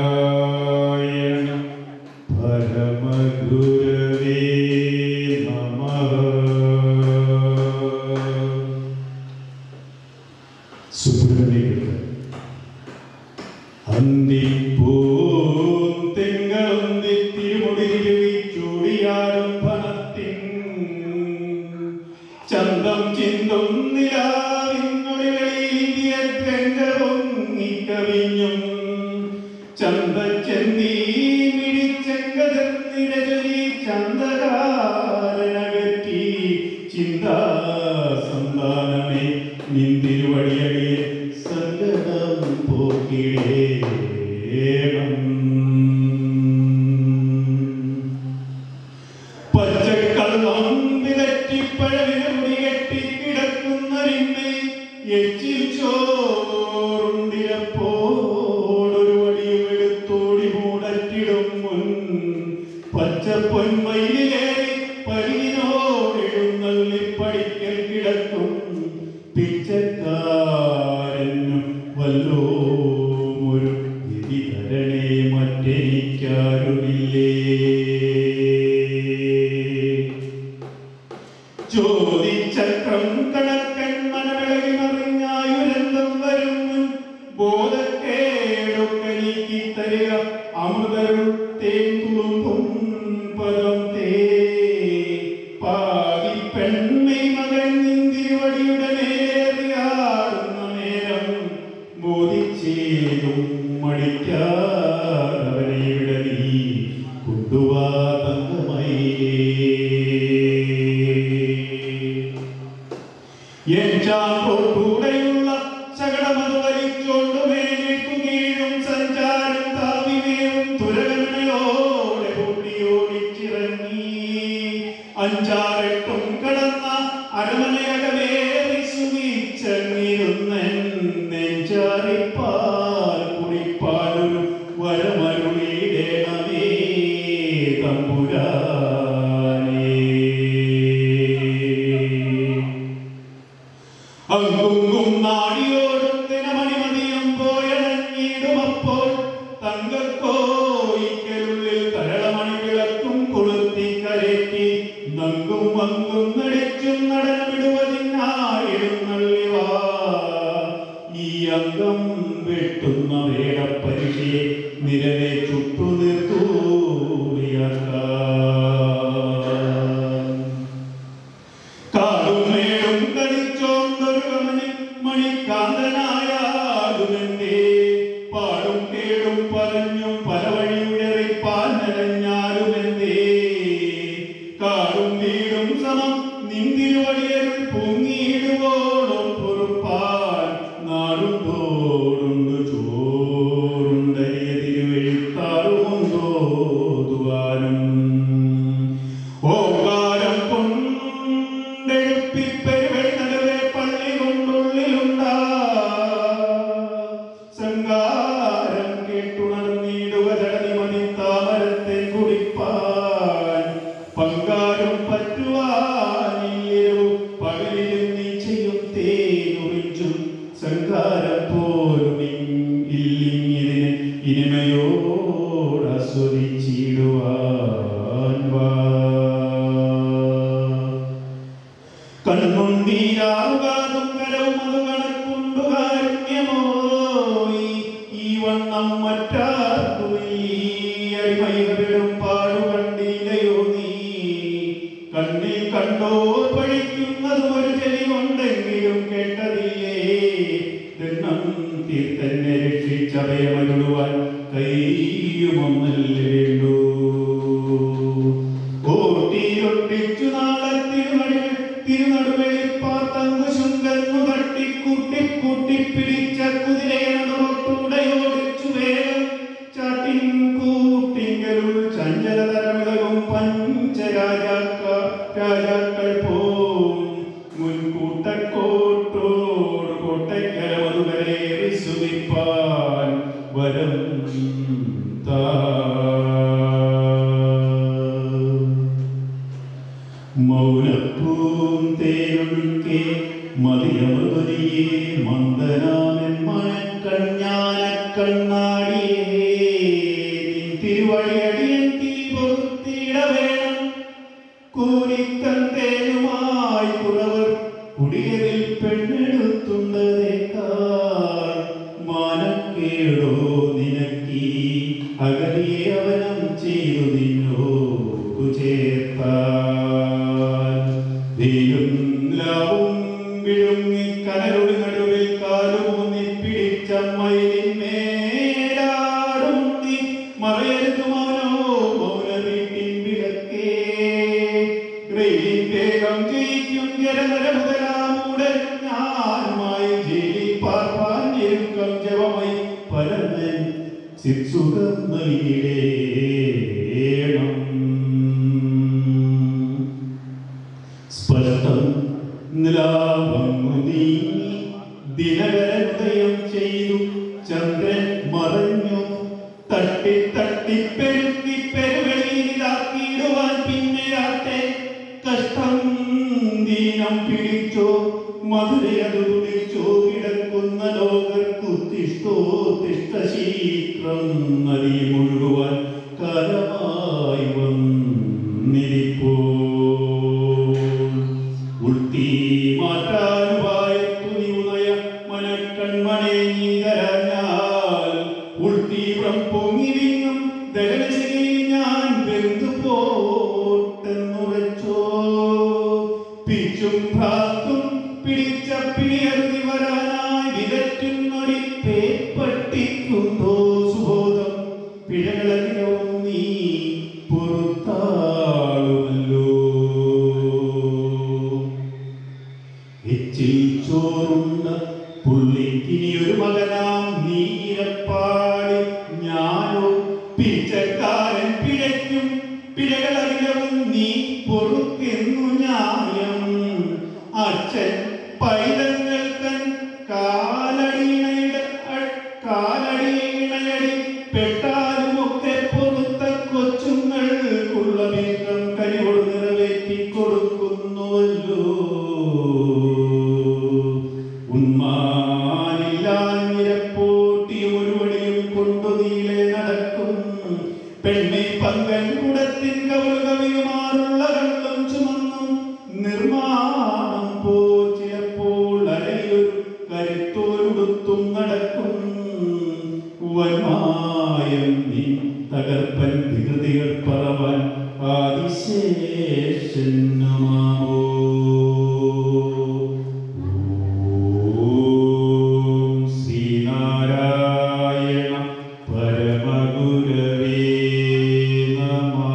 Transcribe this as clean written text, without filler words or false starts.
ശ്രീനാരായണ പരമഗുരവേ നമഃ. സുബ്രഹ്മണ്യ അന്തിപ്പൂം തിങ്കളന്തി തിരുമുടിയിൽ ചൂടിയാടും ഫണത്തിൻ ചന്തം ചിന്തും നിലാവിന്നൊളിവെളിയിന്ത്യ പൊങ്ങിക്കവിഞ്ഞും ചന്തച്ചെന്തി മിഴിച്ചെങ്കതിർ നിരചൊലി ചന്തകാരനകറ്റി ചിന്താ സന്താനമേ നിന്തിരുവടിയടിയെ സങ്കടം പോക്കിടേണം. പച്ചക്കള്ളം വിലറ്റിപ്പഴവിനെ കെട്ടിക്കിടക്കുന്നരിമ്മേ എച്ചിൽ ചോറുണ്ടിരപ്പോടൊരു വടിയും എടുത്തോടി മൂടറ്റിടും മുൻ പച്ചപ്പൊന്മയിലേറി പരിനോടെഴുന്നള്ളി പഠിക്കൽ കിടക്കും പിച്ചക്കാരനും വല്ലോ ഒരു വിധി തരണേ മറ്റെനിക്കാരുമില്ലേ. ചോദിച്ചക്രം കണക്കൻ മനവിളകി മറിഞ്ഞായുരന്തം വരും മുൻ ബോധക്കേടൊക്കെ നീക്കി തരിക അമൃതരും തേൻ തുളുമ്പും പദം തേ പാതി പെൺമൈ മകൻ നിന്തിരുവടിയുടെ മേലേറിയാടുന്ന നേരം ബോധിച്ചേതും മടിക്കാതവനെ ഇവിടെ നീ കൊണ്ടുവാ തങ്കമയിലേ. ൂടെയുള്ള ശകടമത് വലിച്ചോണ്ടു മേലിട്ടു കീഴും സഞ്ചാരം താവിവേവും തുരകമനയോടെ കൂട്ടിയോടിച്ചിറങ്ങി അഞ്ചാറെട്ടും കടന്ന അരമനയകമേറി സുഖിച്ചങ്ങിരുന്നൻ നെഞ്ചാറിപ്പാൽ കുടിപ്പാലൊരു വരമരുളിടേണമേ തമ്പുരാനേ. അങ്കുങ്കും നാടിയോടും ദിനമണിമതിയും പോയടങ്ങിയിടുമപ്പോൾ തങ്കക്കോയിക്കലുള്ളിൽ തരളമണി വിളക്കും കൊളുത്തി കരറ്റി നങ്കും മങ്കും നടിച്ചും നടനമിടുവതിനായിരുന്നള്ളിവാ ഈ അംഗം വെട്ടുന്ന വേടപ്പരിശയെ നിരവെ ചുട്ടു നിർത്തൂടിയാക്കാം. കാടുമേടും കടിച്ചോണ്ടൊരു കമനി മണിക്കാന്തനായാലുമെന്തേ പാടും കേടും പറഞ്ഞും പല വഴിയുടറിപ്പാൽ നിറഞ്ഞാലുമെന്തേ കാടും വീടും സമം നിന്തിരുവടിയരുൾ പൊങ്ങിയിടുവോളം പൊറുപ്പാൻ നാടും തോടുണ്ടു ചോറുണ്ടരിയ തിരുവെഴുത്താറുമുന്തോതുവാനും ഓകാരം കൊണ്ടെഴുപ്പിപ്പെരുവഴി നടുവെ പള്ളി കൊണ്ടുള്ളിലുണ്ടാ സംഗാരം കേട്ടുണർന്നിടുക ജടനിമതി താമരത്തെ കുടിപ്പാൻ പങ്കാരും പറ്റുവാനില്ലൊരു പകലിലും നീ ചെയ്യും തേനുറിച്ചും സംഗാരം പോലും ഇല്ലിങ്ങിതിന് ഇനിമയോടാസ്വദിച്ചിടുവാൻ വാ. കണ്ണുണ്ടീരാറുകാതും കരവും അത് കണക്കുണ്ടു കാരുണ്യമോയി ഈ വണ്ണം മറ്റാർക്കുമില്ലടിമയിലും പാടുകണ്ടില്ലയോ നീ കണ്ണിൽ കണ്ടോ പഠിക്കുന്നതും ഒരു ചെവി കൊണ്ടെങ്കിലും കേട്ടതില്ലേ. ദണ്ണം തീർത്തന്നെ രക്ഷിച്ചവയമരുളുവാൻ കൈയുമൊന്നല്ലേ വേണ്ടൂ. ഓട്ടിയൊട്ടിച്ചു തിരുനടുവെളിപ്പാത്തങ്ങു ശുങ്കന്നു തട്ടിക്കൂട്ടിപ്പിടിച്ച കുതിരയോടുടയോടിച്ചു വേഗം ചാട്ടിൻ കൂട്ടിങ്കരുൾ ചഞ്ചലതരമിളകും പഞ്ചരാജാക്കൾ പോം മുൻകൂട്ടക്കോട്ടോട് കോട്ടയ്ക്കരമതുവരേറി സുവിപ്പാൻ വരം താ. മൗനപ്പൂം തേനൊഴുക്കെ മതിയമൃതരിയെ മന്ദനാമൻ മണക്കഞ്ഞാന കണ്ണാടിയേ നിൻ തിരുവഴിയടിയൻ തീ പൊറുത്തിട വേണം. കൂലിക്കന്തേനുമായി കുറവർ കുടിയതിൽ പെണ്ണെടുത്തുണ്ടതേക്കാൾ മാനക്കേടോ നിനക്കീ അകലിയെ അവനം ചെയ്തു നിന്നോടു ചേർത്താൽ. വെയിലും ലാവും വിഴുങ്ങി കനലുടി നടുവിൽ കാലുമൂന്നി പിടിച്ച മയിലിന്മേലാടും നീ മറയരുതു മൗനോ മൗന വീട്ടിൻ വിളക്കേ. റെയിലിൻ വേഗം ജയിക്കും ജലനര മുതലാമൂടരും ഞാനുമായി ജയിലിൽ പാർപ്പാൻ ഞെരുക്കം ജപമായി പരമൻ സിത്സുഖം നൽകിടേണം. സ്പഷ്ടം നിലാവങ്ങു നീങ്ങി ദിനകരോദയം ചെയ്തു. ചന്ദ്രൻ മറഞ്ഞു തട്ടി തട്ടി പെരുക്കി പെരുവെളിയിലാക്കിയിടുവാൻ പിന്നെയാട്ടെ കഷ്ടം ദീനം പിടിച്ചോ മധുരയതു തുടിച്ചോ കിടക്കുന്ന ലോകർക്കു തിഷ്ടോ തിഷ്ട ശീഘ്രം നദി മുഴുകുവാൻ കാലമായി വന്നിരിപ്പോ. ഉൾത്തി മാറ്റാനുപായത്തു നീനയ മനക്കൺമണേ നീ തരഞ്ഞാൽ ഉൾത്തീവ്രം പൊങ്ങി വിങ്ങും ദഹനശിലയിൽ ഞാൻ വെന്തു പോട്ടെന്നുറച്ചോ. പിച്ചും ഭ്രാത്തും പിടിച്ച പിടിയറുതി വരാനായി വിതറ്റുന്നൊരു പേപ്പട്ടിക്കുണ്ടോ സുബോധം. പിഴകളധികവും നീ പുറത്താളുമല്ലോ. എച്ചിൽ ചോറുണ്ട പുള്ളിക്കിനിയൊരു മകനാം നീരപ്പാടി ഞാനോ പിച്ചക്കാരൻ പിഴയ്ക്കും പിഴകളധികവും നീ പൊറുക്കെന്നു ന്യായം. അച്ഛൻ പൈതങ്ങൾ തൻ കാലടിയിണയടി പെട്ടാലുമൊക്കെ പൊറുത്ത കൊച്ചുങ്ങൾക്കുള്ള വിധം കനിവോട് നിറവേറ്റി കൊടുക്കുന്നുവല്ലോ. ഉന്മാനില്ലാഞ്ഞിരപ്പോട്ടിയും ഒരു വടിയും കൊണ്ടു നീളെ നടക്കും പെണ്ണെ പങ്കൻ കുടത്തിൻ കവിയുമാറുള്ള കള്ളും ചുമന്നും നിർമ്മാണം പോ ചിലപ്പോൾ അരയൊരു കരുത്തോരുടുത്തും നടക്കും. വന്മായം നീ തകർപ്പൻ വികൃതികൾ പറവാൻ ആദിശേഷന്മാവോ. ശ്രീനാരായണ പരമഗുരവേ നമഃ.